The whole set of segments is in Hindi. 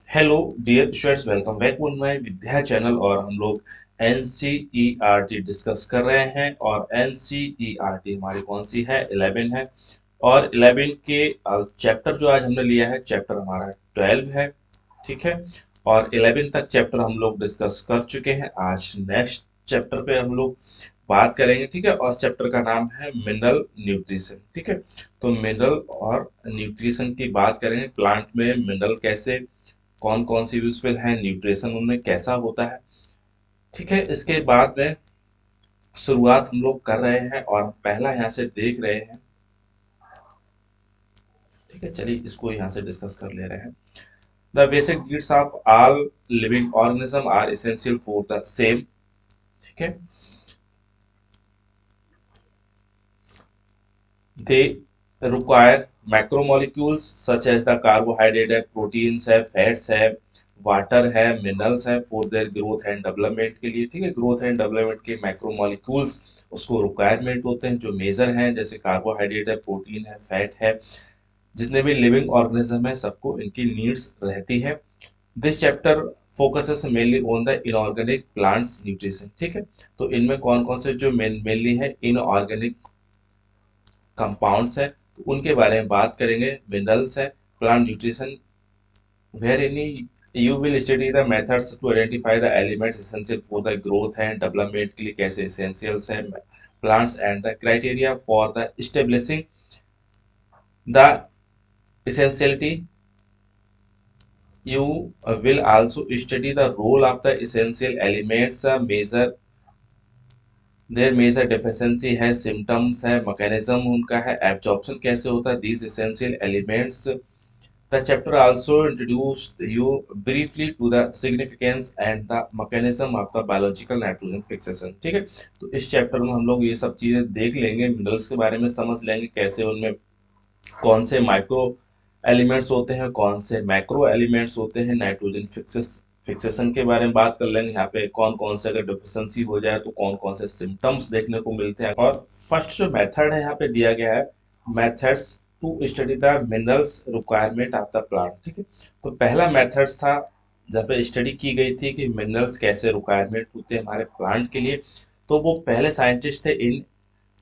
Hello dear students, welcome back on my Vidya channel. और हम लोग एनसीईआरटी डिस्कस कर रहे हैं। और एनसीईआरटी हमारी कौन सी है? 11 है। और 11 के चैप्टर जो आज हमने लिया है, चैप्टर हमारा 12 है। ठीक है। और 11 तक चैप्टर हम लोग डिस्कस कर चुके हैं। आज नेक्स्ट चैप्टर पे हम लोग बात करेंगे। ठीक है। और चैप्टर का नाम है मिनरल न्यूट्रिशन। ठीक है। तो मिनरल और न्यूट्रिशन की बात करेंगे। प्लांट में मिनरल कैसे, कौन कौन सी यूजफुल है, न्यूट्रिशन उनमें कैसा होता है। ठीक है। इसके बाद में शुरुआत हम लोग कर रहे हैं और पहला यहाँ से देख रहे हैं। ठीक है, चलिए इसको यहाँ से डिस्कस कर ले रहे हैं। The basic needs of all living organism are essential for the same. ठीक है। They require macromolecules such as the carbohydrate है, प्रोटीन्स है, फैट्स है, वाटर है, मिनरल्स है for their growth and development के लिए। ठीक है। ग्रोथ एंड डेवलपमेंट के मैक्रोमोलिक्यूल्स उसको रिक्वायरमेंट होते हैं, जो मेजर हैं, जैसे कार्बोहाइड्रेट है, प्रोटीन है, फैट है। जितने भी लिविंग ऑर्गेनिज्म है सबको इनकी नीड्स रहती है। This chapter focuses mainly on the inorganic plants nutrition. ठीक है। तो इनमें कौन कौन से जो मेनली है इनऑर्गेनिक कंपाउंड्स है, तो उनके बारे में बात करेंगे। मिनरल्स है, plant nutrition wherein you will study the methods to identify the elements essential for the growth and development के लिए कैसे एसेंशियल्स है plants and the criteria for the establishing the essentiality. You will also study the role of the essential elements, measure their major deficiency है, symptoms है, mechanism उनका है, absorption कैसे होता है these essential elements. The chapter also introduced you briefly to the significance and the mechanism of the biological nitrogen fixation. ठीक है। तो इस चैप्टर में हम लोग ये सब चीजें देख लेंगे, मिनरल्स के बारे में समझ लेंगे, कैसे उनमें कौन से माइक्रो एलिमेंट्स होते हैं, कौन से मैक्रो एलिमेंट्स होते हैं, नाइट्रोजन फिक्सेशन के बारे में बात कर लेंगे। यहाँ पे कौन कौन से अगर डिफिशियंसी हो जाए तो कौन कौन से सिम्टम्स देखने को मिलते हैं। और फर्स्ट जो मेथड है यहाँ पे दिया गया है, methods to study the minerals requirement of the plant. ठीक है। तो पहला मेथड्स था जहाँ पे स्टडी की गई थी कि मिनरल्स कैसे रिक्वायरमेंट होते हैं हमारे प्लांट के लिए। तो वो पहले साइंटिस्ट थे इन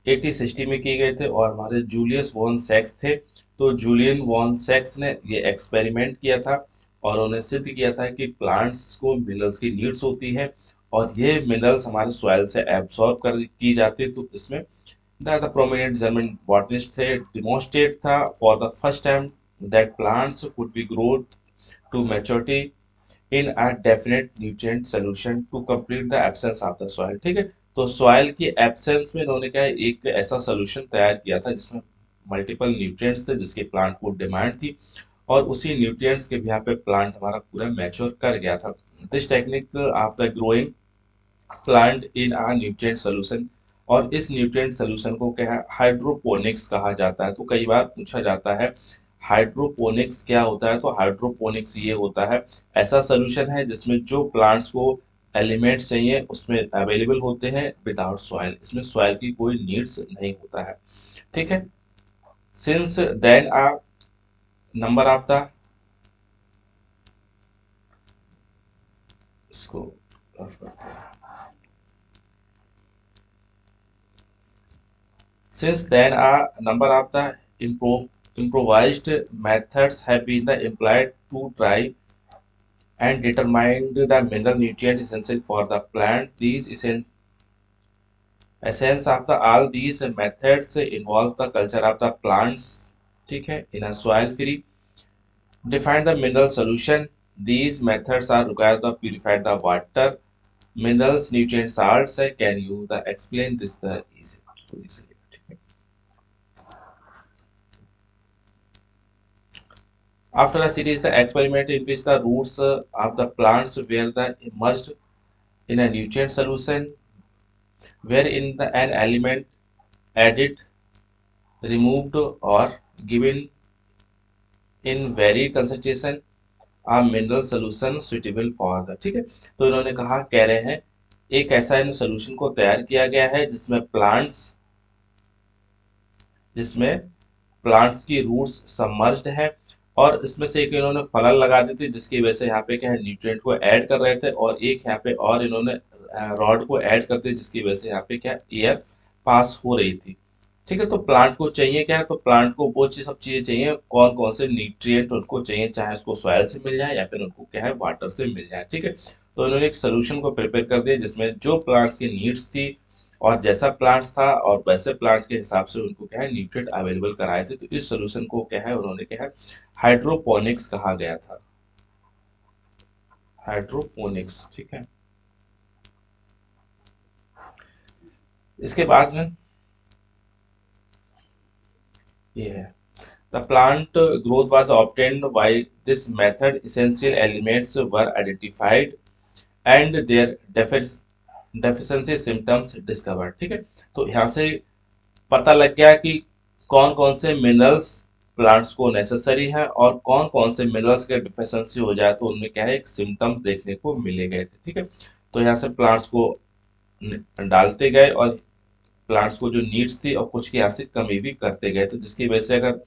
1860 में किए गए थे और हमारे जूलियस वॉन सैक्स थे। तो जूलियन वॉन सैक्स ने ये एक्सपेरिमेंट किया था और उन्होंने सिद्ध किया था कि प्लांट्स को मिनरल्स की नीड्स होती है और ये मिनरल्स हमारे सॉइल से एब्सॉर्ब कर की जाती है। तो इसमें द प्रोमिनेंट जर्मन बॉटनिस्ट थे, डिमोन्स्ट्रेट था for the first time that plants could be growth to maturity in a definite nutrient solution to complete the absence of the soil. ठीक है। तो सॉइल की एब्सेंस में इन्होंने क्या है, एक ऐसा सॉल्यूशन तैयार किया था जिसमें मल्टीपल न्यूट्रिएंट्स थे जिसकी प्लांट को डिमांड थी और उसी न्यूट्रिएंट्स के यहाँ पे प्लांट हमारा पूरा मैच्योर कर गया था। This technique of the growing plant in a nutrient solution. और इस न्यूट्रिएंट सॉल्यूशन को क्या है, हाइड्रोपोनिक्स कहा जाता है। तो कई बार पूछा जाता है हाइड्रोपोनिक्स क्या होता है। तो हाइड्रोपोनिक्स ये होता है, ऐसा सॉल्यूशन है जिसमें जो प्लांट्स को एलिमेंट्स चाहिए उसमें अवेलेबल होते हैं विदाउट सॉइल, इसमें सॉइल की कोई नीड्स नहीं होता है। ठीक है। Since then a number of the, इसको रफ करते हैं। Since then, a number of the improvised methods have been employed to try and determine the mineral nutrient essential for the plant. These essence of the all these methods involve the culture of the plants. ठीक है, in a soil free. Define the mineral solution. These methods are required to purify the water, minerals, nutrient salts. Can you explain this the easily? After a series, the experiment in which the roots of the plants were immersed in a nutrient solution, wherein an element added, removed, or given in varied concentration a mineral solution suitable for the। ठीक है। तो इन्होंने कहा, कह रहे हैं एक ऐसा इन सोल्यूशन को तैयार किया गया है जिसमें प्लांट्स की रूट्स सबमर्ज्ड है और इसमें से एक इन्होंने फनल लगा दी थी जिसकी वजह से यहाँ पे क्या है न्यूट्रिएंट को ऐड कर रहे थे, और एक यहाँ पे और इन्होंने रॉड को ऐड कर दिया जिसकी वजह से यहाँ पे क्या एयर पास हो रही थी। ठीक है, तो प्लांट को चाहिए क्या है, तो प्लांट को वो चीज सब चीजें चाहिए, कौन कौन से न्यूट्रिएंट उनको चाहिए, चाहे उसको सॉइल से मिल जाए या फिर उनको क्या है वाटर से मिल जाए। ठीक है, तो इन्होंने एक सोल्यूशन को प्रिपेयर कर दिया जिसमें जो प्लांट्स की नीड्स थी और जैसा प्लांट्स था और वैसे प्लांट के हिसाब से उनको क्या है न्यूट्रिएंट अवेलेबल कराए थे। तो इस सोल्यूशन को क्या है उन्होंने क्या है हाइड्रोपोनिक्स कहा गया था, हाइड्रोपोनिक्स। ठीक है, इसके बाद में ये है the plant growth was obtained by this method, essential elements were identified and their deficiency symptoms discovered। ठीक है, तो यहाँ से पता लग गया कि कौन कौन से मिनरल्स प्लांट्स को नेसेसरी है और कौन कौन से मिनरल्स के डिफिशियंसी हो जाए तो उनमें क्या है एक सिम्टम्स देखने को मिले गए थे। ठीक है, तो यहाँ से प्लांट्स को डालते गए और प्लांट्स को जो नीड्स थी और कुछ की यहाँ से कमी भी करते गए, तो जिसकी वजह से अगर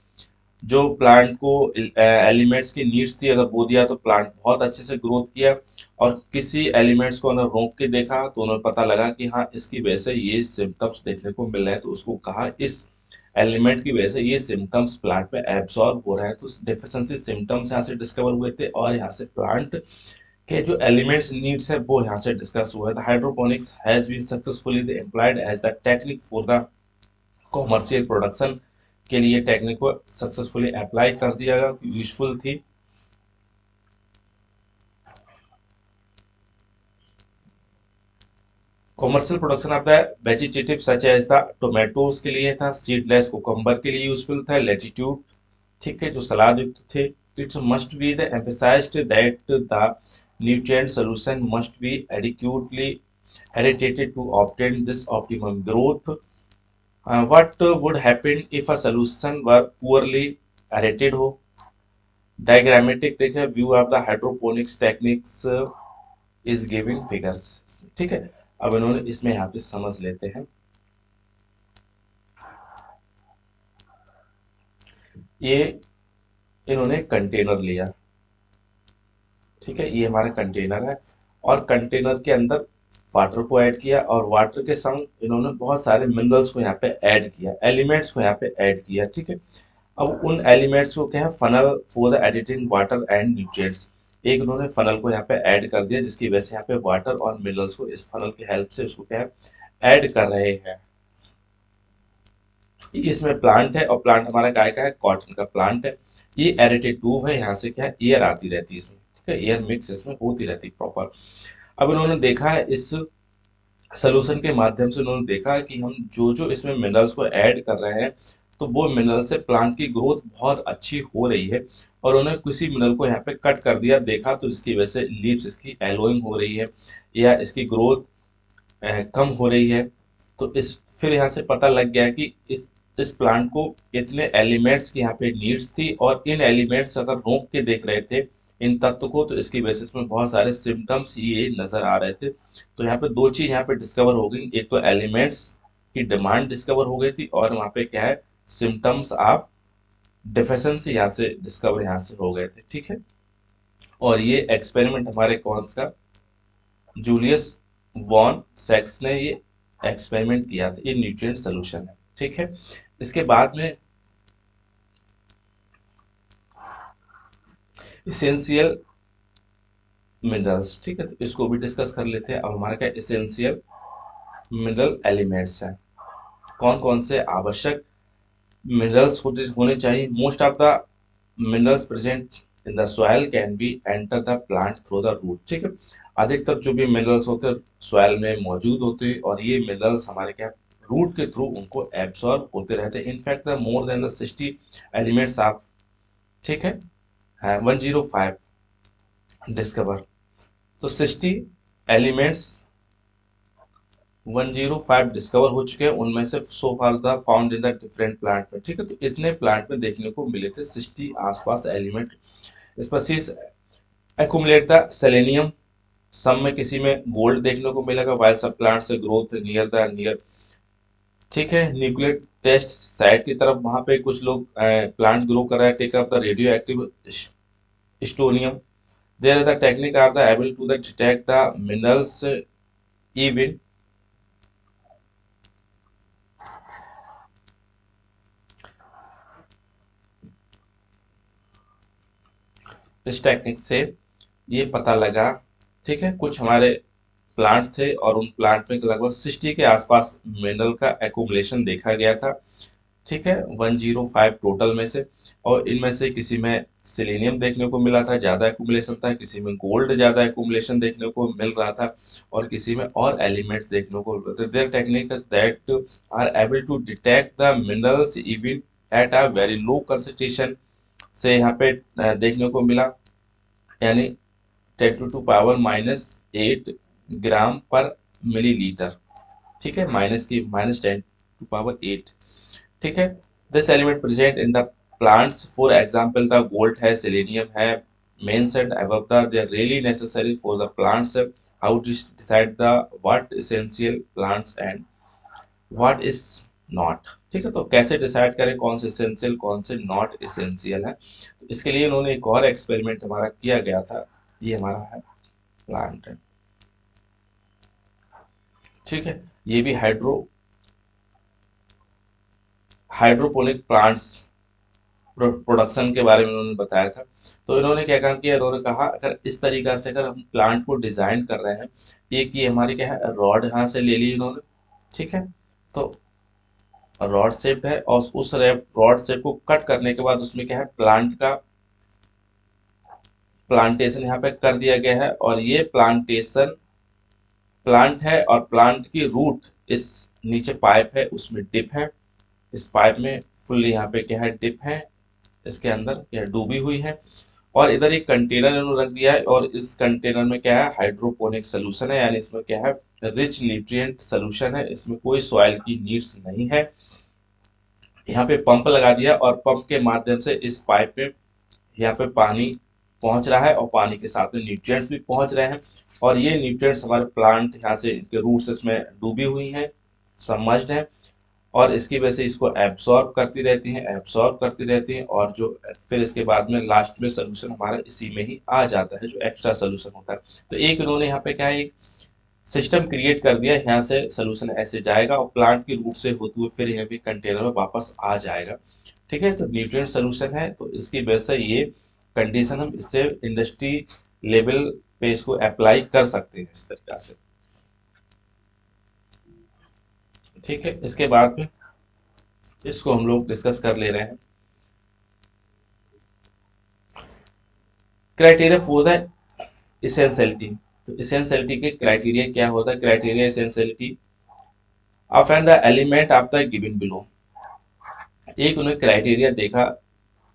जो प्लांट को एलिमेंट्स की नीड्स थी अगर वो दिया तो प्लांट बहुत अच्छे से ग्रोथ किया, और किसी एलिमेंट्स को अगर रोक के देखा तो उन्हें पता लगा कि हाँ इसकी वजह से ये सिम्टम्स देखने को मिल रहे हैं, तो उसको कहा इस एलिमेंट की वजह से ये सिम्टम्स प्लांट में एब्सॉर्ब हो रहे हैं। तो डेफिशिएंसी सिम्टम्स यहाँ से डिस्कवर हुए थे और यहाँ से प्लांट के जो एलिमेंट्स नीड्स है वो यहाँ से डिस्कस हुआ है। Hydroponics has been successfully employed as the technique for the commercial production के लिए टेक्निक को सक्सेसफुली अप्लाई कर दिया गया, यूजफुल थी। Commercial production of the vegetative such as the tomatoes के लिए था, सीडलेस कुकम्बर के लिए यूजफुल था, लेटिट्यूड ठीक है जो सलाद युक्त थे। It's must be the emphasised that the nutrient solution must be adequately aerated to obtain this optimum growth. what would happen if a solution were poorly aerated हो। डायग्रामेटिक देखें view of the hydroponics techniques is giving figures. ठीक है, अब इन्होंने इसमें यहाँ पे समझ लेते हैं। ये इन्होंने कंटेनर लिया, ठीक है ये हमारा कंटेनर है, और कंटेनर के अंदर वाटर को ऐड किया और वाटर के संग इन्होंने बहुत सारे मिनरल्स को यहाँ पे ऐड किया, एलिमेंट्स को यहाँ पे ऐड किया। ठीक है, अब उन एलिमेंट्स को क्या है funnel for the editing water and nutrients, एक उन्होंने फनल को यहाँ पे ऐड कर दिया जिसकी वजह से यहाँ पे वाटर और मिनरल्स को इस फनल की हेल्प से उसको क्या है ऐड कर रहे हैं। इसमें प्लांट है और प्लांट हमारा काय का है कॉटन का प्लांट है। ये एरेटेड ट्यूब है, यहाँ से क्या है एयर आती रहती है इसमें, ठीक है एयर मिक्स इसमें होती रहती है प्रॉपर। अब इन्होंने देखा है इस सोल्यूशन के माध्यम से उन्होंने देखा है कि हम जो जो इसमें मिनरल्स को ऐड कर रहे हैं तो वो मिनरल से प्लांट की ग्रोथ बहुत अच्छी हो रही है, और उन्होंने किसी मिनरल को यहाँ पे कट कर दिया देखा तो इसकी वजह से लीव्स इसकी एलोइंग हो रही है या इसकी ग्रोथ कम हो रही है। तो इस फिर यहाँ से पता लग गया कि इस प्लांट को इतने एलिमेंट्स की यहाँ पे नीड्स थी और इन एलिमेंट्स अगर रोक के देख रहे थे इन तत्व को तो इसकी बेसिस में बहुत सारे सिम्टम्स ये नजर आ रहे थे। तो यहाँ पे दो चीज यहाँ पे डिस्कवर हो गई, एक तो एलिमेंट्स की डिमांड डिस्कवर हो गई थी और वहाँ पे क्या है सिम्टम्स ऑफ डिफिशियंसी यहाँ से डिस्कवर यहाँ से हो गए थे। ठीक है, और ये एक्सपेरिमेंट हमारे कौन सा जूलियस वॉन सेक्स ने ये एक्सपेरिमेंट किया था, ये न्यूट्रिएंट सोल्यूशन है। ठीक है, इसके बाद में इसेंशियल मिनरल्स, ठीक है तो इसको भी डिस्कस कर लेते हैं। अब हमारा क्या इसेंशियल मिनरल एलिमेंट्स हैं, कौन कौन से आवश्यक मिनरल्स होने चाहिए। Most of the minerals present in the soil can be enter the plant through the root. ठीक है, अधिकतर जो भी मिनरल्स होते हैं सॉइल में मौजूद होते हैं और ये मिनरल्स हमारे क्या रूट के थ्रू उनको एब्सॉर्ब होते रहते हैं। In fact the more than the 60 elements of ठीक है 105 डिस्कवर, तो 60 एलिमेंट्स 105 डिस्कवर हो चुके हैं, उनमें से so far the found in the different plant में। ठीक है, तो इतने प्लांट में देखने को मिले थे 60 आसपास element species accumulate the selenium, सब में किसी में गोल्ड देखने को मिलेगा, वाइल सब प्लांट से ग्रोथ नियर द नियर ठीक है, न्यूक्लियर टेस्ट साइट की तरफ वहां पे कुछ लोग प्लांट ग्रो कर रहा है, take up the radio active strontium. There the technique are the able to the detect the minerals even. इस टेक्निक से ये पता लगा, ठीक है, कुछ हमारे प्लांट थे और उन प्लांट में लगभग 60 के आसपास मिनरल का एक्यूमुलेशन देखा गया था। ठीक है, 105 टोटल में से। और इनमें से किसी में सिलेनियम देखने को मिला था, ज्यादा एक्यूमुलेशन था, किसी में गोल्ड ज्यादा एक्यूमुलेशन देखने को मिल रहा था, और किसी में और एलिमेंट्स देखने को मिल रहे थे। There technique that are able to detect the minerals even at a very low concentration से यहाँ पे देखने को मिला, यानी 10 टू पावर -8 ग्राम पर मिलीलीटर। ठीक है, माइनस की -10 टू पावर 8। ठीक है, this element present in the plants, for example the gold है, सेलेनियम है, mentioned above the they are really necessary for the plants. How to decide the what essential plants and what is not? ठीक है, तो कैसे डिसाइड करें कौन से एसेंशियल कौन से नॉट एसेंशियल है? तो इसके लिए उन्होंने एक और एक्सपेरिमेंट हमारा किया गया था। ये हमारा है प्लांट है, ठीक है, ये भी हाइड्रोपोनिक प्लांट्स प्रोडक्शन के बारे में उन्होंने बताया था। तो इन्होंने क्या काम किया, इन्होंने कहा अगर इस तरीका से अगर हम प्लांट को डिजाइन कर रहे हैं, एक ये हमारी क्या है, रॉड यहाँ से ले ली इन्होंने। ठीक है, तो रॉड शेप है, और उस रॉड शेप को कट करने के बाद उसमें क्या है, प्लांट का प्लांटेशन यहाँ पे कर दिया गया है। और ये प्लांटेशन प्लांट है, और प्लांट की रूट इस नीचे पाइप है उसमें डिप है, इस पाइप में फुल्ली यहाँ पे क्या है, डिप है, इसके अंदर क्या डूबी हुई है। और इधर एक कंटेनर इन्होंने रख दिया है, और इस कंटेनर में क्या है, हाइड्रोपोनिक सोल्यूशन है, यानी इसमें क्या है, रिच न्यूट्रिएंट सोल्यूशन है, इसमें कोई सॉइल की नीड्स नहीं है। यहाँ पे पंप लगा दिया, और पंप के माध्यम से इस पाइप पे यहाँ पे पानी पहुंच रहा है, और पानी के साथ में न्यूट्रिएंट्स भी पहुंच रहे हैं। और ये न्यूट्रिएंट्स हमारे प्लांट यहाँ से इनके रूट्स इसमें डूबी हुई हैं, सबमर्ज्ड हैं, और इसकी वजह से इसको एब्सॉर्ब करती रहती हैं, और जो फिर इसके बाद में लास्ट में सोल्यूशन हमारा इसी में ही आ जाता है, जो एक्स्ट्रा सोल्यूशन होता है। तो एक इन्होंने यहाँ पे क्या है, एक सिस्टम क्रिएट कर दिया, यहाँ से सोल्यूशन ऐसे जाएगा और प्लांट की रूट से होते हुए फिर यहाँ पे कंटेनर में वापस आ जाएगा। ठीक है, तो न्यूट्रिएंट सोल्यूशन है, तो इसकी वजह से ये कंडीशन हम इससे इंडस्ट्री लेवल पे इसको अप्लाई कर सकते हैं इस तरीका से। ठीक है, इसके बाद में इसको हम लोग डिस्कस कर ले रहे हैं, क्राइटेरिया फॉर द इसेंशियलिटी। तो इसेंशियलिटी के क्राइटेरिया क्या होता है, criteria essentiality of and the element of the given below. एक उन्होंने क्राइटेरिया देखा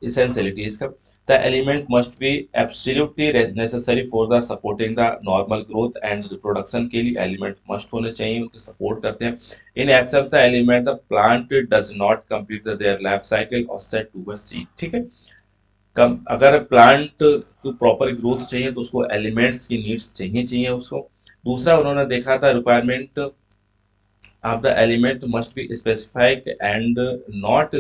इसेंशियलिटीज का, the element must be absolutely necessary for the supporting the normal growth and reproduction के लिए एलिमेंट मस्ट होने चाहिए, उनके सपोर्ट करते हैं। In absence the element the plant does not complete their life cycle और सेट टू अ सीड। ठीक है, कम अगर प्लांट को प्रॉपर ग्रोथ चाहिए तो उसको एलिमेंट्स की नीड्स चाहिए उसको। दूसरा उन्होंने देखा था, requirement of the element must be specified and not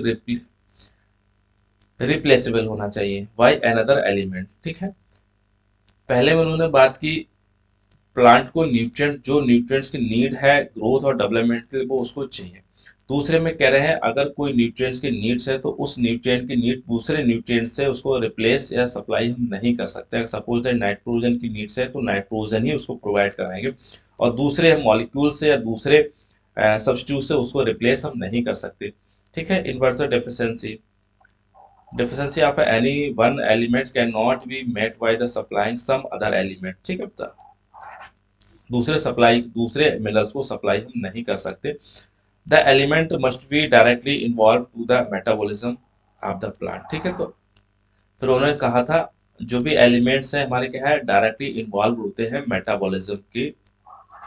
replaceable होना चाहिए बाय अनदर एलिमेंट। ठीक है, पहले में उन्होंने बात की प्लांट को न्यूट्रिएंट, जो न्यूट्रिएंट्स की नीड है ग्रोथ और डेवलपमेंट के लिए, वो उसको चाहिए। दूसरे में कह रहे हैं अगर कोई न्यूट्रिएंट्स की नीड्स है तो उस न्यूट्रिएंट की नीड दूसरे न्यूट्रिएंट से उसको रिप्लेस या सप्लाई हम नहीं कर सकते। अगर सपोज दैट नाइट्रोजन की नीड्स है तो नाइट्रोजन ही उसको प्रोवाइड कराएंगे, और दूसरे मॉलिक्यूल से या दूसरे सब्स्टिट्यूट से उसको रिप्लेस हम नहीं कर सकते। ठीक है, इन्वर्सर deficiency, deficiency of any one element cannot be met by the supplying some other element। ठीक है, तो दूसरे मिनरल्स को सप्लाई हम नहीं कर सकते। The element must be directly involve to the metabolism of the plant. ठीक है, तो फिर उन्होंने कहा था जो भी एलिमेंट्स हैं हमारे क्या है, डायरेक्टली इन्वॉल्व होते हैं मेटाबॉलिज्म की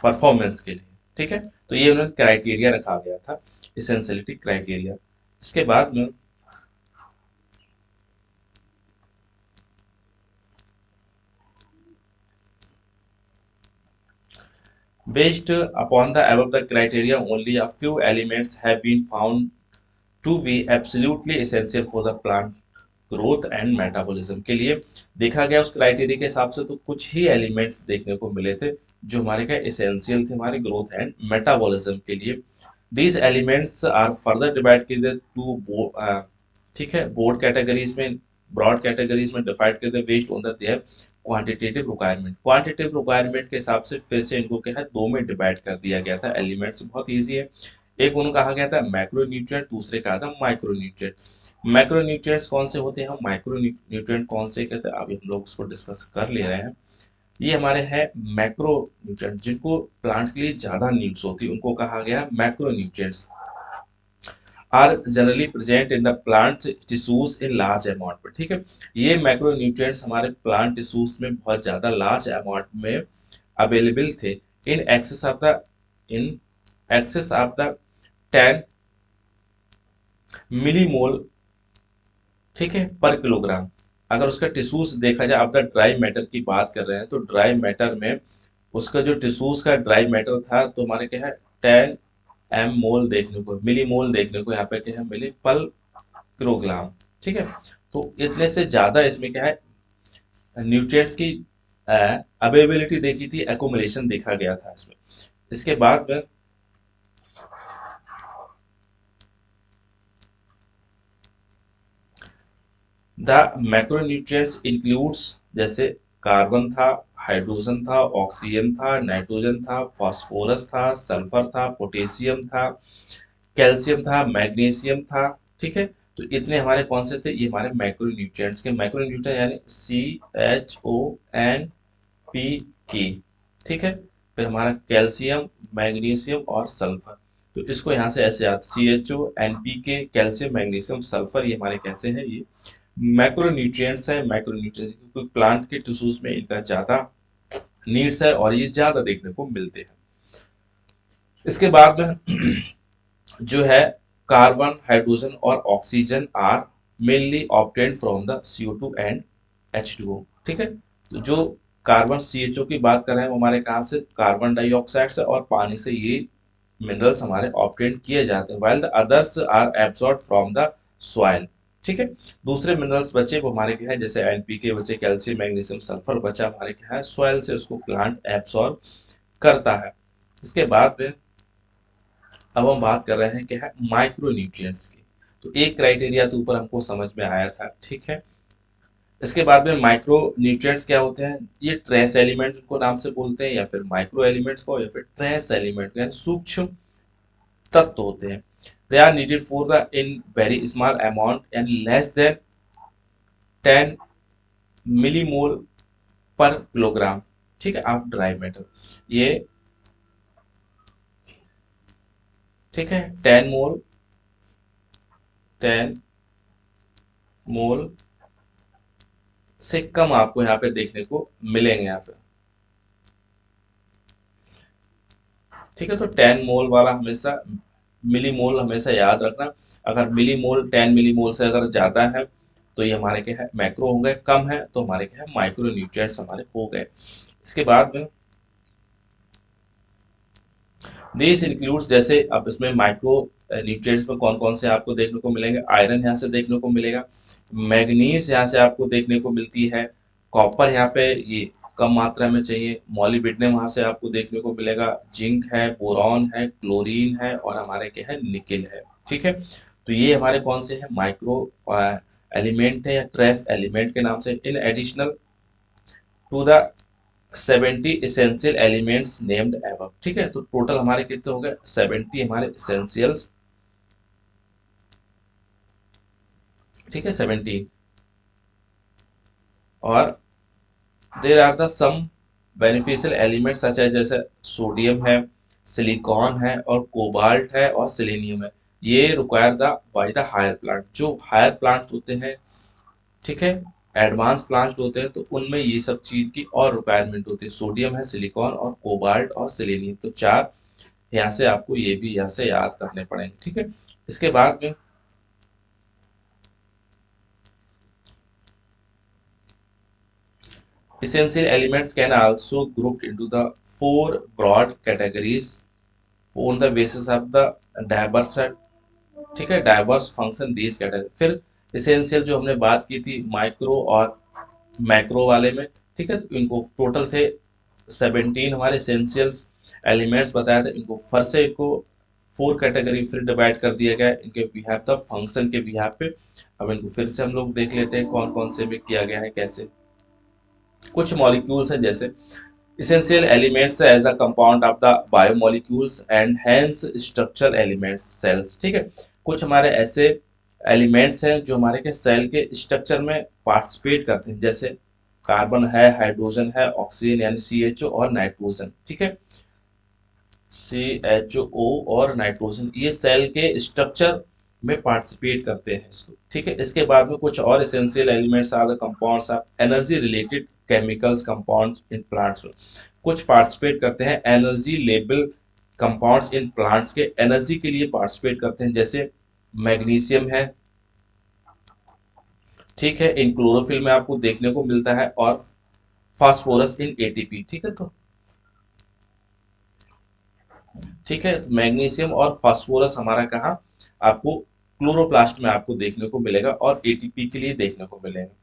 परफॉर्मेंस के लिए। ठीक है, तो ये उन्होंने क्राइटेरिया रखा गया था, इसेंशियलिटी क्राइटेरिया। इसके बाद में Based upon the above the criteria, only a few elements have been found to be absolutely essential for the plant growth and metabolism के लिए देखा गया। उस क्राइटेरिया के हिसाब से तो कुछ ही एलिमेंट्स देखने को मिले थे जो हमारे क्या एसेंशियल थे हमारे ग्रोथ एंड मेटाबॉलिज्म के लिए। These elements are further divide किए टू ठीक है बोर्ड कैटेगरीज में, ब्रॉड कैटेगरीज में डिवाइड कर दे based on the their quantitative requirement. Quantitative requirement के हिसाब से फिर से इनको क्या है दो में डिवाइड कर दिया गया था। एलिमेंट्स बहुत इजी है। एक उन्होंने कहा गया था मैक्रो न्यूट्रिएंट, दूसरे कहा था माइक्रो न्यूट्रिएंट। मैक्रो न्यूट्रिएंट्स कौन से होते हैं, माइक्रो न्यूट्रिएंट कौन से कहते हैं, अभी हम लोग उसको डिस्कस कर ले रहे हैं। ये हमारे हैं मैक्रो न्यूट्रिएंट, जिनको प्लांट के लिए ज्यादा नीड्स होती है उनको कहा गया macro nutrients. Are generally present in the plant tissues in large amount में। ठीक है, ये मैक्रो न्यूट्रिएंट्स हमारे प्लांट टिश्यूज में बहुत ज्यादा लार्ज अमाउंट में अवेलेबल थे। In excess of the in excess of the 10 millimole, ठीक है, पर किलोग्राम। अगर उसका टिश्यूज देखा जाए, आप द ड्राई मैटर की बात कर रहे हैं तो ड्राई मैटर में उसका जो टिश्यूज का ड्राई मैटर था तो हमारे क्या है 10 एम मोल देखने को, मिली मोल देखने को यहाँ पे क्या है मिली पर किलोग्राम। ठीक है, तो इतने से ज्यादा इसमें क्या है न्यूट्रिएंट्स की अवेलेबिलिटी देखी थी, एकोमोलेशन देखा गया था इसमें। इसके बाद में द मैक्रोन्यूट्रिएंट्स इंक्लूड्स जैसे कार्बन था, हाइड्रोजन था, ऑक्सीजन था, नाइट्रोजन था, फास्फोरस था, सल्फर था, पोटेशियम था, कैल्शियम था, मैग्नीशियम था। ठीक है, तो इतने हमारे कौन से थे, ये हमारे मैक्रोन्यूट्रिएंट्स के। मैक्रोन्यूट्रिएंट यानी CHONP। ठीक है, फिर हमारा कैल्शियम, मैग्नीशियम और सल्फर। तो इसको यहाँ से ऐसे याद, CHONP, कैल्शियम, मैग्नीशियम, सल्फर, ये हमारे कैसे हैं, ये मैक्रोन्यूट्रिएंट्स है। मैक्रोन्यूट्रिएंट्स क्योंकि प्लांट के टिश्यूज में इनका ज्यादा नीड्स है और ये ज्यादा देखने को मिलते हैं। इसके बाद में जो है कार्बन, हाइड्रोजन और oxygen are mainly obtained from the CO2 and H2O। ठीक है, तो जो कार्बन CHO की बात कर रहे हैं वो हमारे कहाँ से, कार्बन डाइऑक्साइड से और पानी से ये मिनरल्स हमारे ऑब्टेन किए जाते हैं। While the others are absorb from the soil. ठीक है, दूसरे मिनरल्स बचे वो हमारे क्या है, जैसे NPK बचे, कैल्शियम, मैग्नीशियम, सल्फर बचा, हमारे क्या है सॉइल से उसको प्लांट एब्सॉर्ब करता है। इसके बाद में अब हम बात कर रहे हैं क्या है माइक्रो न्यूट्रिएंट्स की। तो एक क्राइटेरिया तो ऊपर हमको समझ में आया था। ठीक है, इसके बाद में माइक्रो न्यूट्रिएंट्स क्या होते हैं, ये ट्रेस एलिमेंट को नाम से बोलते हैं या फिर माइक्रो एलिमेंट्स को या फिर ट्रेस एलिमेंट यानी सूक्ष्म तत्व होते हैं। They are needed for the in very small amount and less than 10 millimole per kilogram. ठीक है, ऑफ ड्राई मैटर। ये ठीक है 10 मोल से कम आपको यहाँ पे देखने को मिलेंगे यहाँ पे। ठीक है, तो 10 मोल वाला हमेशा मिली मोल हमेशा याद रखना। अगर मिली मोल 10 मिली मोल से अगर ज्यादा है तो ये हमारे क्या है मैक्रो हो गए, कम है तो हमारे क्या है माइक्रो न्यूट्रिएंट्स हमारे हो गए। इसके बाद में दिस इंक्लूड्स, जैसे अब इसमें माइक्रो न्यूट्रिएंट्स में कौन कौन से आपको देखने को मिलेंगे, आयरन यहाँ से देखने को मिलेगा, मैग्नीज यहाँ से आपको देखने को मिलती है, कॉपर यहाँ पे ये कम मात्रा में चाहिए, मॉलिब्डेनम वहाँ से आपको देखने को मिलेगा, जिंक है, बोरॉन है, क्लोरीन है और हमारे क्या है निकेल है। ठीक है, तो ये हमारे कौन से हैं माइक्रो एलिमेंट है या ट्रेस एलिमेंट के नाम से। In addition to the 70 essential elements named above. ठीक है, तो टोटल हमारे कितने हो गए 70 हमारे इसेंशियल्स। ठीक है 17, और there are the some beneficial elements such है, जैसे सोडियम है, सिलिकॉन है और कोबाल्ट है और सिलेनियम है। ये require the by the higher plant, जो हायर प्लांट्स होते हैं, ठीक है, एडवांस प्लांट्स होते हैं तो उनमें ये सब चीज की और रिक्वायरमेंट होती है। सोडियम है, सिलिकॉन और कोबाल्ट और सिलेनियम, तो चार यहाँ से आपको ये भी यहाँ से याद करने पड़ेंगे। ठीक है, इसके बाद में essential elements can also grouped into the four broad categories on the basis of the diverse, ठीक है, डाइवर्स फंक्शन दीज कैटेगरी। फिर इसेंशियल जो हमने बात की थी माइक्रो और मैक्रो वाले में, ठीक है, तो इनको टोटल थे 17 हमारे इसेंशियल्स एलिमेंट्स बताया था। इनको फिर से इनको फोर कैटेगरी फिर डिवाइड कर दिया गया है इनके बिहाफ द फंक्शन के बिहाफ पे। अब इनको फिर से हम लोग देख लेते हैं कौन कौन से में किया गया है कैसे। कुछ मॉलिक्यूल्स हैं जैसे essential elements as a compound of the biomolecules and hence structural elements cells, ठीक है। कुछ हमारे ऐसे एलिमेंट्स हैं जो हमारे के सेल के स्ट्रक्चर में पार्टिसिपेट करते हैं, जैसे कार्बन है, हाइड्रोजन है, ऑक्सीजन यानी CHO और नाइट्रोजन, ठीक है। CHO और नाइट्रोजन ये सेल के स्ट्रक्चर में पार्टिसिपेट करते हैं इसको, ठीक है। इसके बाद में कुछ और essential elements are the compounds are energy related chemicals compounds in plants. कुछ पार्टिसिपेट करते हैं energy level compounds in plants के एनर्जी के लिए पार्टिसिपेट करते हैं, जैसे मैग्नीशियम है, ठीक है, इन क्लोरोफिल में आपको देखने को मिलता है, और फास्फोरस इन एटीपी, ठीक है। तो ठीक है, तो मैग्नीशियम और फास्फोरस हमारा कहाँ आपको क्लोरोप्लास्ट में आपको देखने को मिलेगा और एटीपी के लिए देखने को मिलेगा।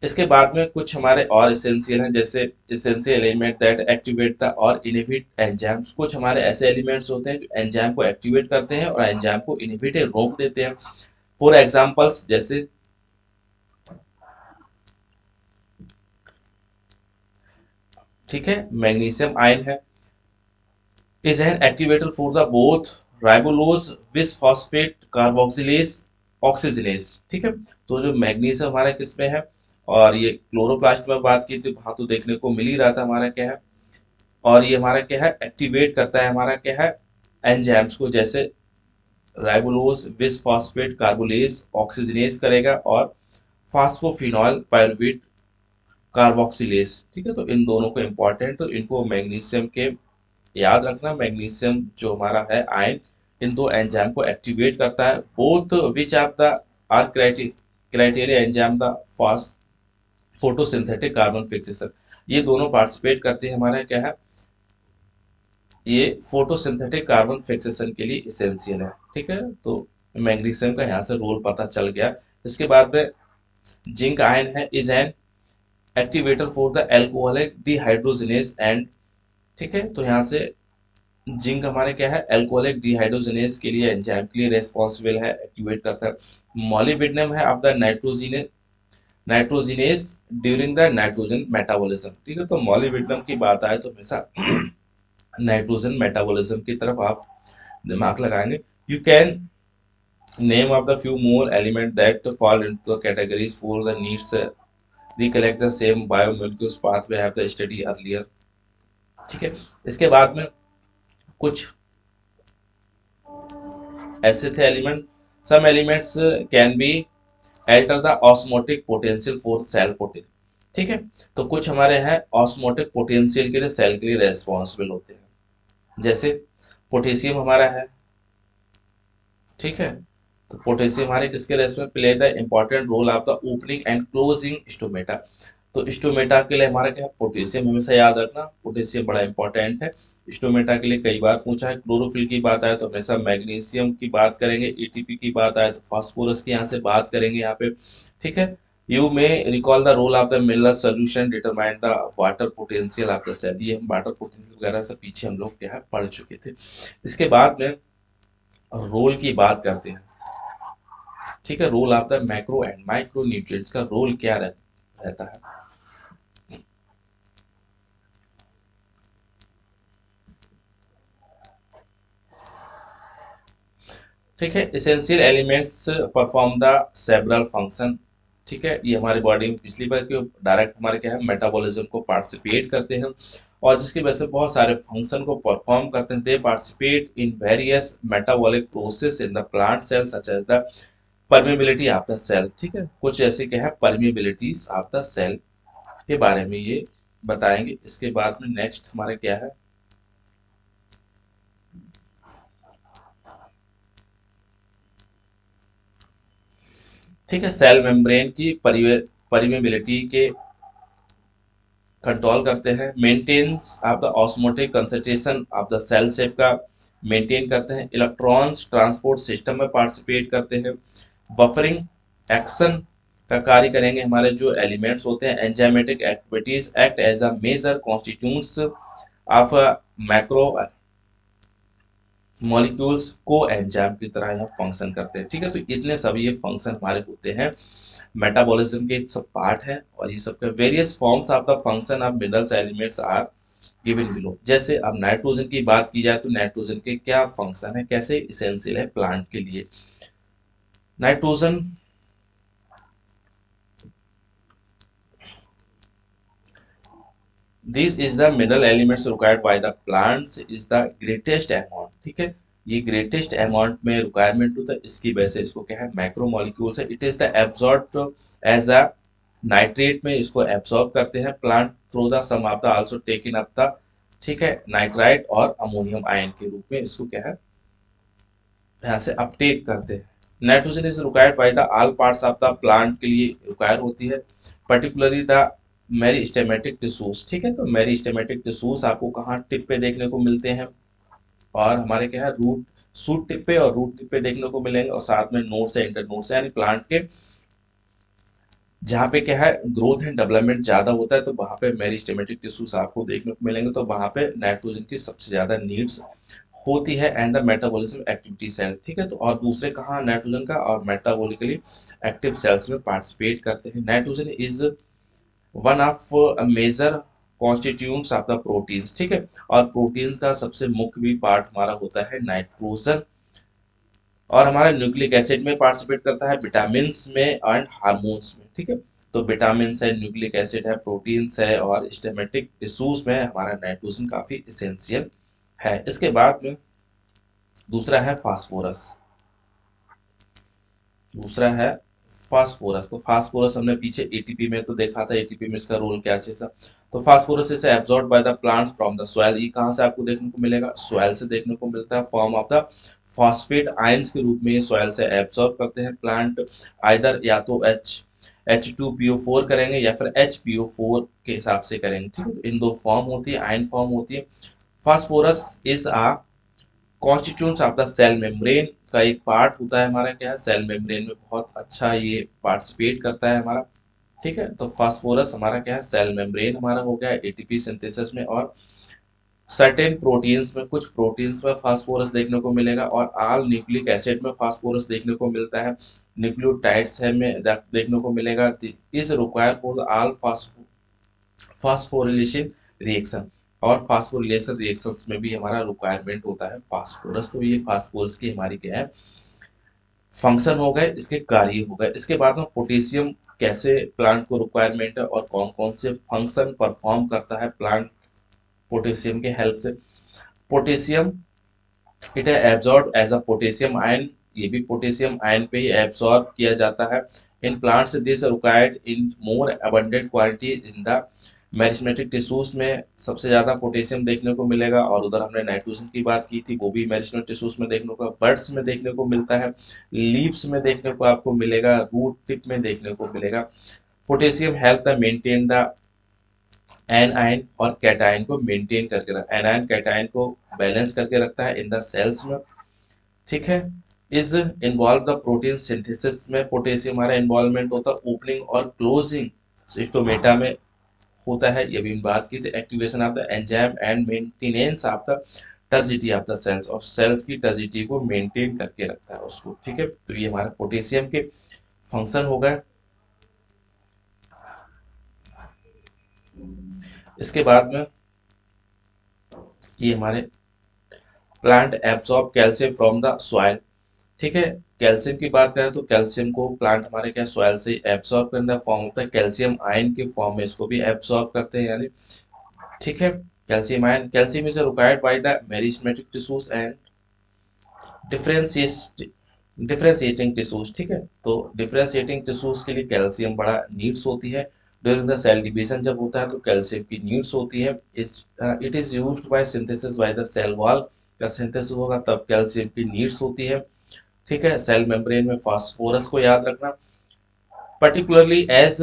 इसके बाद में कुछ हमारे और एसेंशियल हैं, जैसे essential element that activate the और इनहिबिट एंजाइम्स। कुछ हमारे ऐसे एलिमेंट्स होते हैं जो एंजाइम को एक्टिवेट करते हैं और एंजाइम को इनहिबिट रोक देते हैं। फॉर एग्जांपल्स जैसे, ठीक है, मैग्नीशियम आयन है, is an activator for the both ribulose bisphosphate carboxylase oxygenase, ठीक है। तो जो मैग्नीशियम हमारा किसमें है, और ये क्लोरोप्लास्ट में बात की थी वहां तो देखने को मिल ही रहा था हमारा क्या है, और ये हमारा क्या है एक्टिवेट करता है हमारा क्या है एंजाइम्स को, जैसे राइबोलोज बिसफॉस्फेट कार्बोलेज ऑक्सीजनेज करेगा, और फास्फोफिनॉल पायरुवेट कार्बोक्सिलेज, ठीक है। तो इन दोनों को इंपॉर्टेंट, तो इनको मैग्नीशियम के याद रखना। मैग्नीशियम जो हमारा है आयन इन दो एंजाइम को एक्टिवेट करता है, both which of the are criteria enzyme the fast photosynthetic carbon fixation. ये दोनों पार्टिसिपेट करते हैं हमारा क्या है, ये फोटोसिंथेटिक कार्बन फिक्सेशन के लिए इसेंशियल है, ठीक है। तो मैग्नीशियम का यहाँ से रोल पता चल गया। इसके बाद में जिंक आयन है, is an activator for the alcoholic dehydrogenase and, ठीक है। तो यहाँ से जिंक हमारे क्या है अल्कोहलिक डिहाइड्रोजनेज के लिए एंजाइम के लिए रेस्पॉन्सिबल है, एक्टिवेट करता है। मॉलिब्डेनम है of the nitrogenase during the nitrogen metabolism, ठीक है। तो मॉलिब्डेनम की बात आए तो हमेशा नाइट्रोजन मेटाबॉलिज्म की तरफ आप दिमाग लगाएंगे। You can name of the few more element that fall into the categories for the needs recollect the same biomolecules pathway have the study earlier, ठीक है। इसके बाद में कुछ ऐसे थे element, some elements can be alter the osmotic potential for cell potential, ठीक है। तो कुछ हमारे हैं ऑस्मोटिक पोटेंशियल के लिए सेल के लिए रेस्पॉन्सिबल होते हैं, जैसे पोटेशियम हमारा है, ठीक है। तो पोटेशियम हमारे किसके रेस में play the important role of the opening and closing stomata. तो स्टोमेटा के लिए हमारा क्या है पोटेशियम, हमेशा याद रखना पोटेशियम बड़ा इंपॉर्टेंट है स्टोमेटा के लिए। कई बार पूछा है, क्लोरोफिल की बात आए तो हमेशा मैग्नीशियम की बात करेंगे, एटीपी की बात आए तो फास्फोरस की यहाँ से बात करेंगे यहाँ पे, ठीक है। You may recall the role of the miller solution determine the water potential of the cell. ये हम वाटर पोटेंशियल वगैरह से पीछे हम लोग क्या है पढ़ चुके थे। इसके बाद में रोल की बात करते हैं, ठीक है। Role of the macro and micro nutrients का रोल क्या रहता है, ठीक है। Essential elements perform the several function, ठीक है। ये हमारी बॉडी में पिछली बार क्यों डायरेक्ट हमारे क्या है मेटाबॉलिज्म को पार्टिसिपेट करते हैं, और जिसकी वजह से बहुत सारे फंक्शन को परफॉर्म करते हैं। They participate in various metabolic process in the plant cell such as the permeability of the cell, ठीक है। कुछ ऐसे क्या है परमेबिलिटीज ऑफ द सेल के बारे में ये बताएंगे। इसके बाद में नेक्स्ट हमारा क्या है, ठीक है, सेल मेम्ब्रेन की परमेबिलिटी के कंट्रोल करते हैं, maintenance of the osmotic concentration of the cell shape का मेंटेन करते हैं, इलेक्ट्रॉन्स ट्रांसपोर्ट सिस्टम में पार्टिसिपेट करते हैं, बफरिंग एक्शन का कार्य करेंगे। हमारे जो एलिमेंट्स होते हैं, enzymatic activities act as a major constituents of macro molecules को एंजाइम की तरह यहाँ फंक्शन करते हैं। ठीक है, तो इतने सब ये फंक्शन हमारे होते हैं, मेटाबॉलिज्म के सब पार्ट है। और ये सब के various forms of the function of minerals elements are given below. जैसे अब नाइट्रोजन की बात की जाए तो नाइट्रोजन के क्या फंक्शन है, कैसे इसेंशियल है प्लांट के लिए। Nitrogen this is the mineral elements required by the plants is the greatest amount. ठीक है, ये ग्रेटेस्ट अमाउंट में रिक्वायरमेंट होता है, इसकी वजह से इसको क्या है, मैक्रो मॉलिक्यूल्स है। It is the absorbed as a nitrate में इसको एब्सॉर्ब करते हैं plant through the some of the also taken up the, ठीक है, नाइट्राइट और अमोनियम आयन के रूप में इसको क्या है, यहाँ से अपटेक करते हैं। Nitrogen is required by the all parts of the plant के लिए रिक्वायर होती है, पर्टिकुलरली द मेरिस्टेमेटिक टिश्यूज। ठीक है, तो मेरिस्टेमेटिक टिश्यूज आपको कहाँ टिप पे देखने को मिलते हैं, और हमारे क्या है, रूट सूट टिप पे और रूट टिप पे देखने को मिलेंगे, और साथ में नोड से इंटर नोड से, यानी प्लांट के जहाँ पे क्या है ग्रोथ एंड डेवलपमेंट ज्यादा होता है, तो वहां पे मेरिस्टेमेटिक टिश्यूज आपको देखने को मिलेंगे, तो वहां पे नाइट्रोजन की सबसे ज्यादा नीड्स होती है and the metabolism activity cell. ठीक है, तो और दूसरे कहाँ नाइट्रोजन का और मेटाबॉलिकली एक्टिव सेल्स में पार्टिसिपेट करते हैं। Nitrogen is one of major constituents of the proteins. ठीक है, और प्रोटीन्स का सबसे मुख्य भी पार्ट हमारा होता है नाइट्रोजन, और हमारा न्यूक्लिक एसिड में पार्टिसिपेट करता है, विटामिन में एंड हार्मोन्स में। ठीक है, तो विटामिन है, न्यूक्लिक एसिड है, प्रोटीन्स है, और स्टेमेटिक टिश्यूज में हमारा नाइट्रोजन काफी इसेंशियल है। इसके बाद में दूसरा है फास्फोरस। दूसरा है फास्फोरस। तो फास्फोरस हमने पीछे एटीपी में तो देखा था, एटीपी में इसका रोल क्या चीज है। तो phosphorus is absorbed bye the plant from the soil. ये कहाँ से आपको देखने को मिलेगा, सॉइल से देखने को मिलता है, form of the phosphate ions के रूप में ये सॉइल से एब्सॉर्ब करते हैं प्लांट, आइदर या तो H2PO4 करेंगे या फिर HPO4 के हिसाब से करेंगे। ठीक है, तो इन दो फॉर्म होती है, आयन फॉर्म होती है। Phosphorus is a constituents of the cell membrane का एक पार्ट होता है हमारा, क्या है, सेल मेम्ब्रेन में बहुत अच्छा ये पार्टिसिपेट करता है हमारा। ठीक है, तो फास्फोरस हमारा क्या है, सेल मेम्ब्रेन हमारा हो गया एटीपी सिंथेसिस में, और सर्टेन प्रोटीन्स में, कुछ प्रोटीन्स में फास्फोरस देखने को मिलेगा, और ऑल न्यूक्लिक एसिड में फास्फोरस देखने को मिलता है, न्यूक्लियोटाइड्स है में देखने को मिलेगा। Is require for all phosphorylation reaction, और फास्फोरिलेशन रिएक्शंस में भी हमारा रिक्वायरमेंट होता है फास्फोरस। तो ये फास्फोरस की हमारी क्या है, फंक्शन हो गए, इसके कार्य हो गए। इसके बाद में पोटेशियम कैसे प्लांट को रिक्वायरमेंट है और कौन कौन से फंक्शन परफॉर्म करता है प्लांट पोटेशियम के हेल्प से। पोटेशियम इट है absorb as a potassium ion, ये भी पोटेशियम आयन पे ही एब्जॉर्ब किया जाता है। In plants this required in more abundant quantity in the meristematic tissues में सबसे ज्यादा पोटेशियम देखने को मिलेगा, और उधर हमने नाइट्रोजन की बात की थी, वो भी मेरिस्टेमेटिक टिश्यूज में देखने को, बर्ड्स में देखने को मिलता है, लीव्स में देखने को आपको मिलेगा, रूट टिप में देखने को मिलेगा। Potassium help the maintain the anion और कैटायन को मेंटेन करके रख, एनायन कैटायन को बैलेंस करके रखता है इन द सेल्स में। ठीक है, is involve the protein synthesis में पोटेशियम हमारा इन्वॉल्वमेंट होता है, ओपनिंग और क्लोजिंग स्टोमेटा में होता है, ये भी बात की थी। Activation of the enzyme and maintenance of the turgidity of the cells, और सेल्स की टर्जिटी को मेंटेन करके रखता है उसको। ठीक है, तो ये हमारा पोटेशियम के फंक्शन हो गए। इसके बाद में ये हमारे plant absorb calcium from the soil. ठीक है, कैल्शियम की बात करें तो कैल्शियम को प्लांट हमारे क्या सॉइल से एब्सॉर्ब करने का फॉर्म होता है, कैल्शियम आयन के फॉर्म में इसको भी एब्सॉर्ब करते हैं यानी। ठीक है, calcium ion, calcium is required by the meristematic tissues and differentiating tissues. ठीक है, तो डिफरेंशिएटिंग टिश्यूज के लिए कैल्शियम बड़ा नीड्स होती है। ड्यूरिंग द सेल डिवीजन जब होता है तो कैल्शियम की नीड्स होती है। It is used by synthesis by the cell wall, का सिंथेसिस होगा तब कैल्शियम की नीड्स होती है। ठीक है, सेल मेम्ब्रेन में फास्फोरस को याद रखना, पर्टिकुलरली एज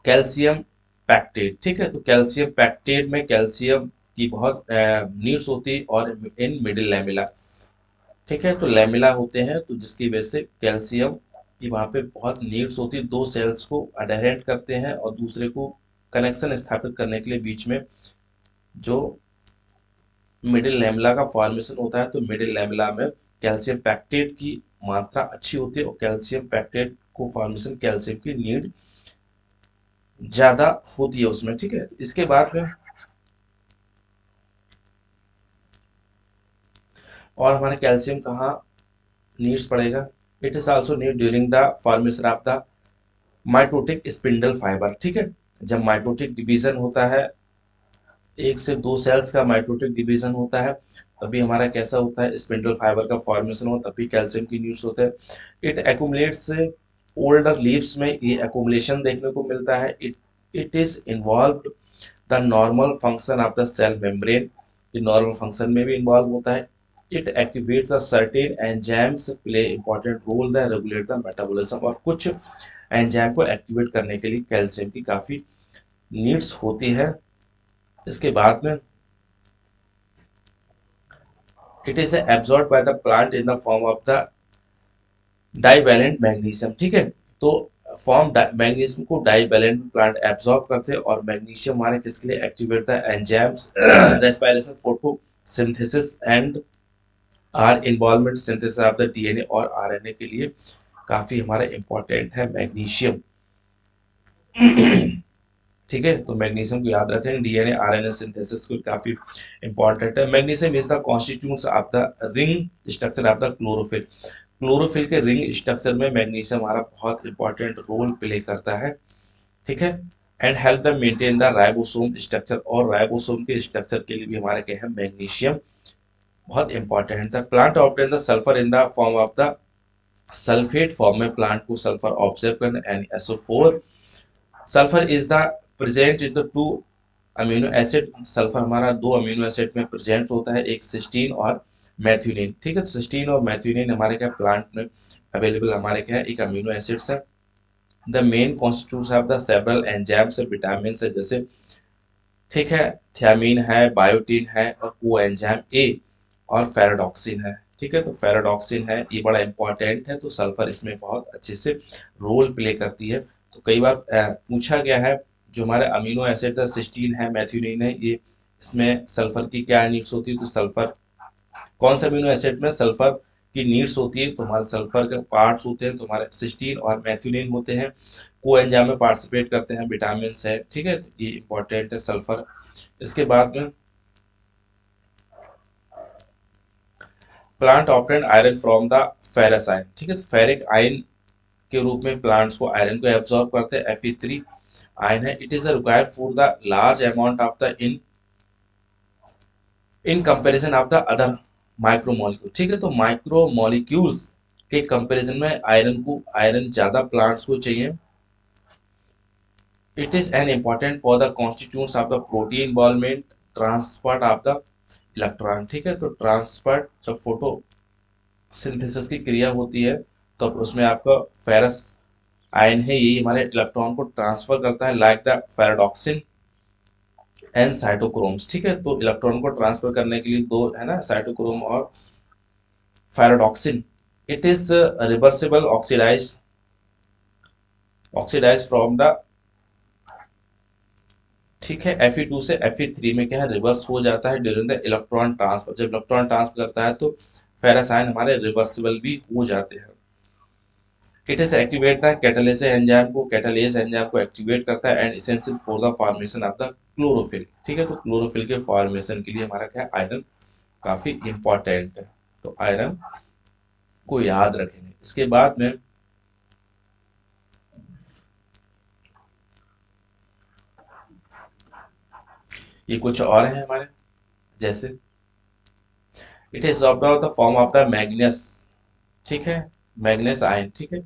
कैल्शियम पैक्टेट, ठीक है। तो कैल्शियम पैक्टेट में कैल्शियम की बहुत नीड्स होती है और इन मिडिल लैमेला, ठीक है। तो लैमेला होते हैं तो जिसकी वजह से कैल्शियम की वहाँ पे बहुत नीड्स होती है, दो सेल्स को अडहेरेंट करते हैं और दूसरे को कनेक्शन स्थापित करने के लिए बीच में जो मिडिल लैमेला का फॉर्मेशन होता है। तो मिडिल लैमेला में कैल्शियम पैक्टेट की मात्रा अच्छी होती है और कैल्शियम पैक्टेट को फॉर्मेशन कैल्शियम की नीड ज्यादा होती है उसमें, ठीक है। इसके बाद में और हमारा कैल्शियम कहाँ नीड्स पड़ेगा, it is also need during the formation of the mitotic spindle fibre, ठीक है। जब माइटोटिक डिवीजन होता है, एक से दो सेल्स का माइटोटिक डिवीजन होता है, तभी हमारा कैसा होता है, स्पिंडल फाइबर का फॉर्मेशन हो, तभी कैल्शियम की न्यूज होते हैं। इट एक्यूमुलेट्स ओल्डर लीव्स में ये एक्यूमुलेशन देखने को मिलता है। It it is involve the normal function of the cell membrane, ये नॉर्मल फंक्शन में भी इन्वॉल्व होता है। It activates the certain enzymes play important role the regulate the metabolism, और कुछ एंजाइम को एक्टिवेट करने के लिए कैल्शियम की काफी नीड्स होती है। इसके बाद में it is absorb by the plant in the form of the divalent magnesium, ठीक है। तो फॉर्म मैग्नीशियम को डाइवैलेंट प्लांट एब्जॉर्ब करते हैं और मैग्नीशियम हमारे किसके लिए activate the enzymes respiration photosynthesis and are involvement synthesis of the DNA और आरएनए के लिए काफी हमारा इंपॉर्टेंट है मैग्नीशियम, ठीक है। तो मैग्नीशियम को याद रखें, डीएनए आरएनए सिंथेसिस को काफी इंपॉर्टेंट है। Magnesium is the constituents of the ring structure of the chlorophyll, chlorophyll के रिंग स्ट्रक्चर में मैग्नीशियम हमारा बहुत इंपॉर्टेंट रोल प्ले करता है, ठीक है। And help the maintain the ribosome structure, और राइबोसोम के स्ट्रक्चर के लिए भी हमारा क्या है, मैग्नीशियम बहुत इंपॉर्टेंट है। Plant obtain the sulphur in the form of the sulphate form में प्लांट को सल्फर ऑब्जर्व करना, NaSO4। Sulphur is the present in the two amino acid, sulphur हमारा दो अमीनो एसिड में प्रेजेंट होता है, एक सिस्टीन और मैथ्यूनिन, ठीक है। तो सिस्टीन और मैथ्यूनिन हमारे क्या प्लांट में अवेलेबल हमारे क्या है, एक अमीनो एसिड्स है। The main constitutes of the several enzymes है, विटामिन है जैसे, ठीक है, थियामीन है, बायोटीन है और कोएंजाइम ए और फेराडॉक्सिन है, ठीक है। तो फेराडॉक्सिन है, ये बड़ा इंपॉर्टेंट है, तो सल्फर इसमें बहुत अच्छे से रोल प्ले करती है। तो कई बार पूछा गया है, जो हमारे अमीनो एसिड है, सिस्टीन है, मैथ्यूनिन है, ये इसमें सल्फर की क्या नीड्स होती है, तो सल्फर कौन से अमीनो एसिड में सल्फर की नीड्स होती है, तो हमारे सल्फर के पार्ट्स होते हैं, तो हमारे सिस्टीन और मैथ्यूनिन होते हैं, कोएंजाइम में पार्टिसिपेट करते हैं, विटामिन है, ठीक है। तो ये इंपॉर्टेंट है सल्फर। इसके बाद में plant obtain iron from the ferrous ion, ठीक है। तो फेरिक आयन के रूप में प्लांट्स को आयरन को एब्जॉर्ब करते हैं, Fe3 आयन है। It is required for the large amount of the in comparison of the other micromolecule, ठीक है। तो माइक्रोमोलिक्यूल्स के कंपैरिजन में आयरन ज्यादा प्लांट्स को चाहिए। It is an important for the constituents of the protein involvement transport of the electron, ठीक है। तो ट्रांसपोर्ट जब फोटो सिंथेसिस की क्रिया होती है तो उसमें आपका फेरस आयन है, यही हमारे इलेक्ट्रॉन को ट्रांसफर करता है, लाइक द फेराडॉक्सिन एंड साइटोक्रोम्स, ठीक है। तो इलेक्ट्रॉन को ट्रांसफर करने के लिए दो है ना, साइटोक्रोम और ferredoxin. It is reversible oxidise from the, ठीक है, Fe2 से Fe3 में क्या है, रिवर्स हो जाता है ड्यूरिंग द इलेक्ट्रॉन ट्रांसफर। जब इलेक्ट्रॉन ट्रांसफर करता है तो फेरस आयन हमारे रिवर्सिबल भी हो जाते हैं। It is activate the catalase enzyme को, कैटालेस एंजाइम को एक्टिवेट करता है and essential for the formation of the chlorophyll, ठीक है। तो क्लोरोफिल के फॉर्मेशन के लिए हमारा क्या है, आयरन काफी इंपॉर्टेंट है, तो आयरन को याद रखेंगे। इसके बाद में ये कुछ और है हमारे, जैसे इट इज ऑब्ड the form of the manganese, ठीक है, मैग्नेस आयन, ठीक है।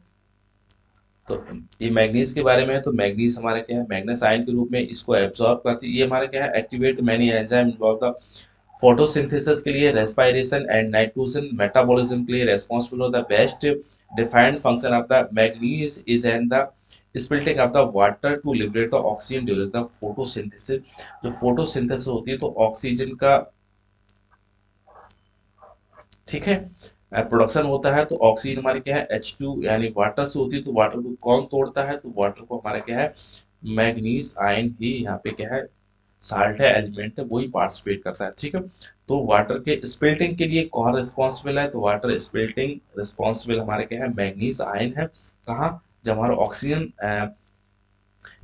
तो ये मैग्नीज के बारे में है, तो मैग्नीज हमारा क्या है, मैग्नेस आयन के रूप में इसको एब्जॉर्ब करती है। ये हमारा क्या है, activate many enzyme involve the photosynthesis के लिए रेस्पिरेशन एंड नाइट्रोजन मेटाबॉलिज्म के लिए रेस्पॉन्सिबल हो the best defined function of the manganese is and the splitting of the water to liberate the oxygen during the photosynthesis. जो फोटोसिंथेसिस होती है तो ऑक्सीजन का, ठीक है, प्रोडक्शन होता है, तो ऑक्सीजन हमारे क्या है H2 यानी वाटर से होती है, तो वाटर को कौन तोड़ता है, तो वाटर को हमारा क्या है मैग्नीज आयन ही यहाँ पे क्या है साल्ट है, एलिमेंट है, वही पार्टिसिपेट करता है, ठीक है। तो वाटर के स्पिल्टिंग के लिए कौन रिस्पॉन्सिबल है, तो वाटर स्पिल्टिंग रिस्पॉन्सिबल हमारे क्या है मैग्नीज आयन है। कहाँ, जब हमारा ऑक्सीजन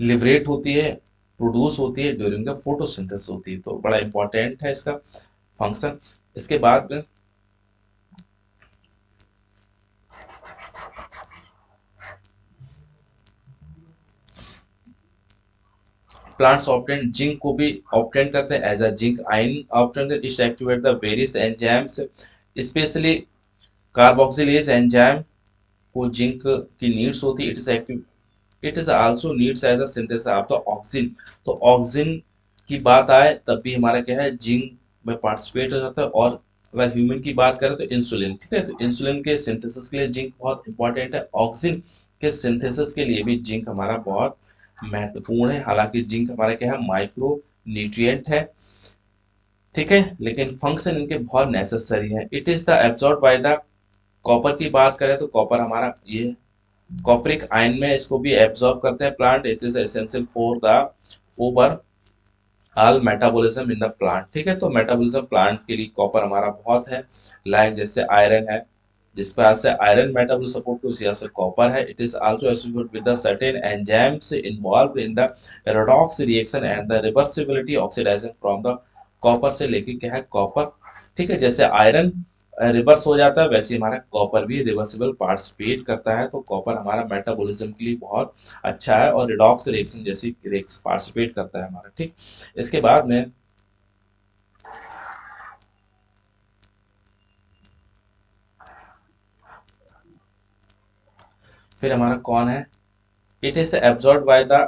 लिबरेट होती है, प्रोड्यूस होती है ड्यूरिंग द फोटोसिंथेसिस होती है, तो बड़ा इंपॉर्टेंट है इसका फंक्शन। इसके बाद में प्लांट्स ऑब्टेन जिंक को भी ऑब्टेन करते हैं as a zinc ion obtain it activate the various enzymes, especially carboxylase enzyme को जिंक की नीड्स होती है, it is active, it is also needs as a synthesis of the oxygen. तो ऑक्सीजन की बात आए तब भी हमारा क्या है जिंक में पार्टिसिपेट हो जाता है। और अगर ह्यूमन की बात करें तो इंसुलिन, ठीक है, तो इंसुलिन के सिंथेसिस के लिए जिंक बहुत इंपॉर्टेंट है, ऑक्सीजन के सिंथेसिस के लिए भी जिंक हमारा बहुत महत्वपूर्ण है। हालांकि जिंक हमारा क्या है माइक्रो न्यूट्रिएंट है, ठीक है, लेकिन फंक्शन इनके बहुत नेसेसरी है। It is the absorb by the, copper की बात करें तो कॉपर हमारा ये कॉपरिक आयन में इसको भी एब्जॉर्ब करते हैं plant, it is essential for the over all metabolism in the plant, ठीक है। तो मेटाबॉलिज्म प्लांट के लिए कॉपर हमारा बहुत है, लाइक जैसे आयरन है, जिस पर से आयरन मेटाबॉलिज्म सपोर्ट को उसी से कॉपर है। It is also associated with the certain enzymes involved in the redox reaction and the reversibility oxidisation from the, copper से लेके क्या है कॉपर, ठीक है, जैसे आयरन रिवर्स हो जाता है वैसे हमारा कॉपर भी रिवर्सिबल पार्टिसिपेट करता है। तो कॉपर हमारा मेटाबॉलिज्म के लिए बहुत अच्छा है और रिडॉक्स रिएक्शन जैसी रिएक्शन पार्टिसिपेट करता है हमारा, ठीक। इसके बाद में फिर हमारा कौन है, it is absorb by the,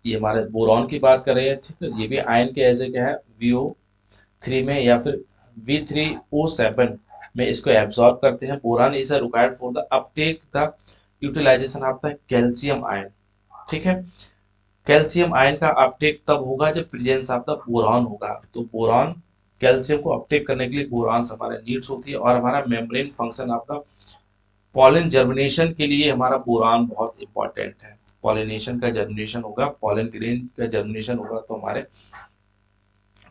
ये हमारे बोरॉन की बात कर रहे हैं, ठीक है, ये भी आयन के ऐसे क्या है VO3 में या फिर V3O7 में इसको एब्जॉर्ब करते हैं। Boron is required for the uptake the utilisation of the calcium ion, ठीक है। कैल्शियम आयन का अपटेक तब होगा जब प्रेजेंस ऑफ द बोरॉन होगा। तो बोरॉन, कैल्शियम को अपटेक करने के लिए बोरॉन हमारे नीड्स होती है। और हमारा membrane function of the pollen germination के लिए हमारा बोरान बहुत इंपॉर्टेंट है। पॉलिनेशन का जर्मिनेशन होगा, पॉलन ग्रेन का जर्मिनेशन होगा तो हमारे,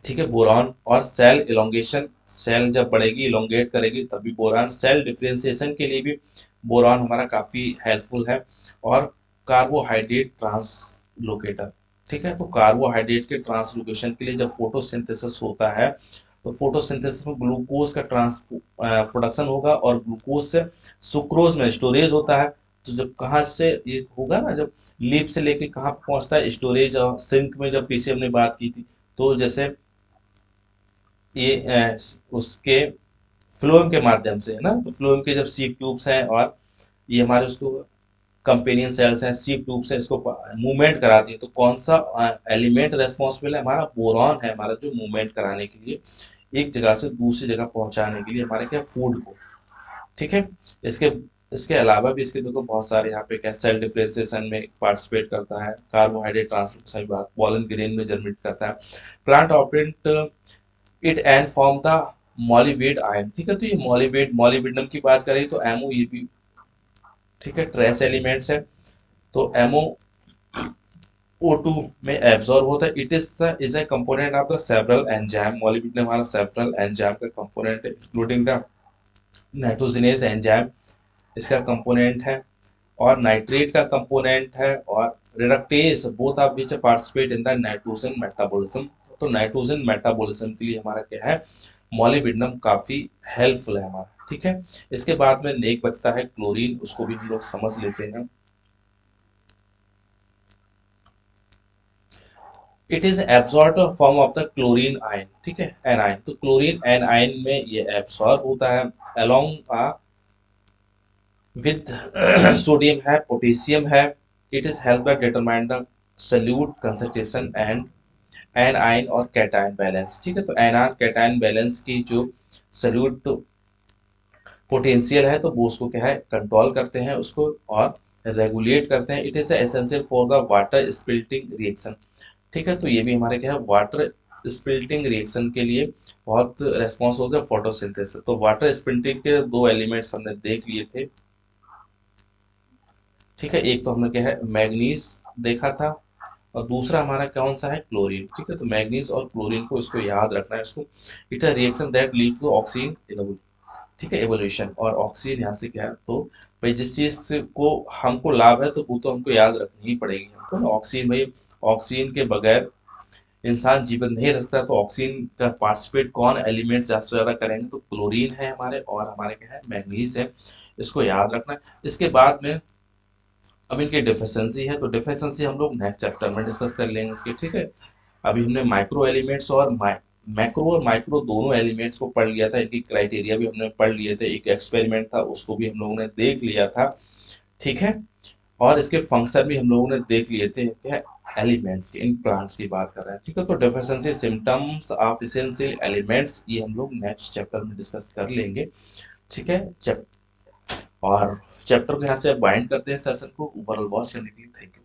ठीक है, बोरान। और सेल इलोंगेशन, सेल जब बढ़ेगी इलोंगेट करेगी तभी बोरान, सेल डिफरेंशिएशन के लिए भी बोरान हमारा काफी हेल्पफुल है। और कार्बोहाइड्रेट ट्रांसलोकेटर, ठीक है, तो कार्बोहाइड्रेट के ट्रांसलोकेशन के लिए जब फोटोसिंथेसिस होता है तो फोटोसिंथेसिस में ग्लूकोज का ट्रांस प्रोडक्शन होगा और ग्लूकोज से सुक्रोज में स्टोरेज होता है। तो जब कहाँ से ये होगा ना, जब लीप से लेके कहाँ पहुंचता है स्टोरेज, और सिंक में जब पीछे हमने बात की थी, तो जैसे ये उसके फ्लोएम के माध्यम से है ना, तो फ्लोएम के जब सीप ट्यूब्स हैं और ये हमारे उसको कंपेनियन सेल्स हैं, सीप ट्यूब्स हैं, इसको मूवमेंट कराती है। तो कौन सा एलिमेंट रेस्पॉन्सिबल है, हमारा बोरॉन है, हमारा जो मूवमेंट कराने के लिए, एक जगह से दूसरी जगह पहुंचाने के लिए हमारे क्या फूड को, ठीक है। इसके इसके अलावा भी इसके देखो बहुत सारे यहाँ पे क्या सेल डिफरेंशिएशन में पार्टिसिपेट करता है, कार्बोहाइड्रेट ट्रांसलोकेशन की बात, पॉलन ग्रेन में जर्मिनेट करता है, plant operate it and form the molybdate ion, ठीक है। तो ये मॉलिवेट, मॉलिब्डेनम की बात करें तो एमओ, ये भी ठीक है ट्रेस एलिमेंट्स है। तो एमओ O2 में एब्जॉर्ब होता है। It is a component of the several enzyme, molybdenum हमारा सेवरल एंजाइम का कंपोनेंट है, इंक्लूडिंग द नाइट्रोजनेज एंजाइम इसका कंपोनेंट है, और नाइट्रेट का कंपोनेंट है, और reductase both of which participate in the nitrogen metabolism. तो नाइट्रोजन मेटाबॉलिज्म के लिए हमारा क्या है मॉलिब्डेनम काफी हेल्पफुल है हमारा, ठीक है। इसके बाद में नेक बचता है क्लोरीन, उसको भी हम लोग समझ लेते हैं। It is absorb form of the chlorine ion, ठीक है, एनायन। तो क्लोरीन एन आयन में ये एब्सॉर्ब होता है अलोंग विद सोडियम है, पोटेशियम है। It is help that determine the solute concentration and anion और कैटायन बैलेंस। ठीक है, तो एनआर कैटायन बैलेंस की जो सल्यूट पोटेंशियल है तो वो उसको क्या है कंट्रोल करते हैं उसको और रेगुलेट करते हैं। It is essential for the water splitting reaction. ठीक है, तो ये भी हमारे क्या है वाटर स्पिल्टिंग रिएक्शन के लिए बहुत रेस्पॉन्सिबल है फोटोसिंथेसिस। तो वाटर स्पिल्टिंग के दो एलिमेंट्स हमने देख लिए थे। ठीक है, एक तो हमने क्या है मैग्नीज देखा था और दूसरा हमारा कौन सा है क्लोरीन। ठीक है, तो मैग्नीज और क्लोरीन को इसको याद रखना है इसको। It's a reaction that lead to oxygen. ठीक है, एवोल्यूशन और ऑक्सीजन यहाँ से क्या है तो भाई जिस चीज से को हमको लाभ है तो वो तो हमको याद रखनी ही पड़ेगी हमको ना। ऑक्सीजन भाई, ऑक्सीजन के बगैर इंसान जीवन नहीं रख सकता। तो ऑक्सीजन का पार्टिसिपेट कौन एलिमेंट ज्यादा से ज्यादा करेंगे तो क्लोरीन है हमारे और हमारे क्या है मैग्नीज है। इसको याद रखना है। इसके बाद में अब इनकी डिफिशियंसी है तो डिफिशियंसी हम लोग नेक्स्ट चैप्टर में डिस्कस कर लेंगे इसकी। ठीक है, अभी हमने माइक्रो एलिमेंट्स और मैक्रो और माइक्रो दोनों एलिमेंट्स को पढ़ लिया था। इनकी क्राइटेरिया भी हमने पढ़ लिए थे। एक एक्सपेरिमेंट था उसको भी हम लोगों ने देख लिया था। ठीक है, और इसके फंक्शन भी हम लोगों ने देख लिए थे। क्या एलिमेंट्स के इन प्लांट्स की बात कर रहे हैं। ठीक है, तो deficiency symptoms of essential elements ये हम लोग नेक्स्ट चैप्टर में डिस्कस कर लेंगे। ठीक है, और चैप्टर को यहाँ से बाइंड करते हैं सेशन को ओवरऑल वॉच करने के लिए। Thank you.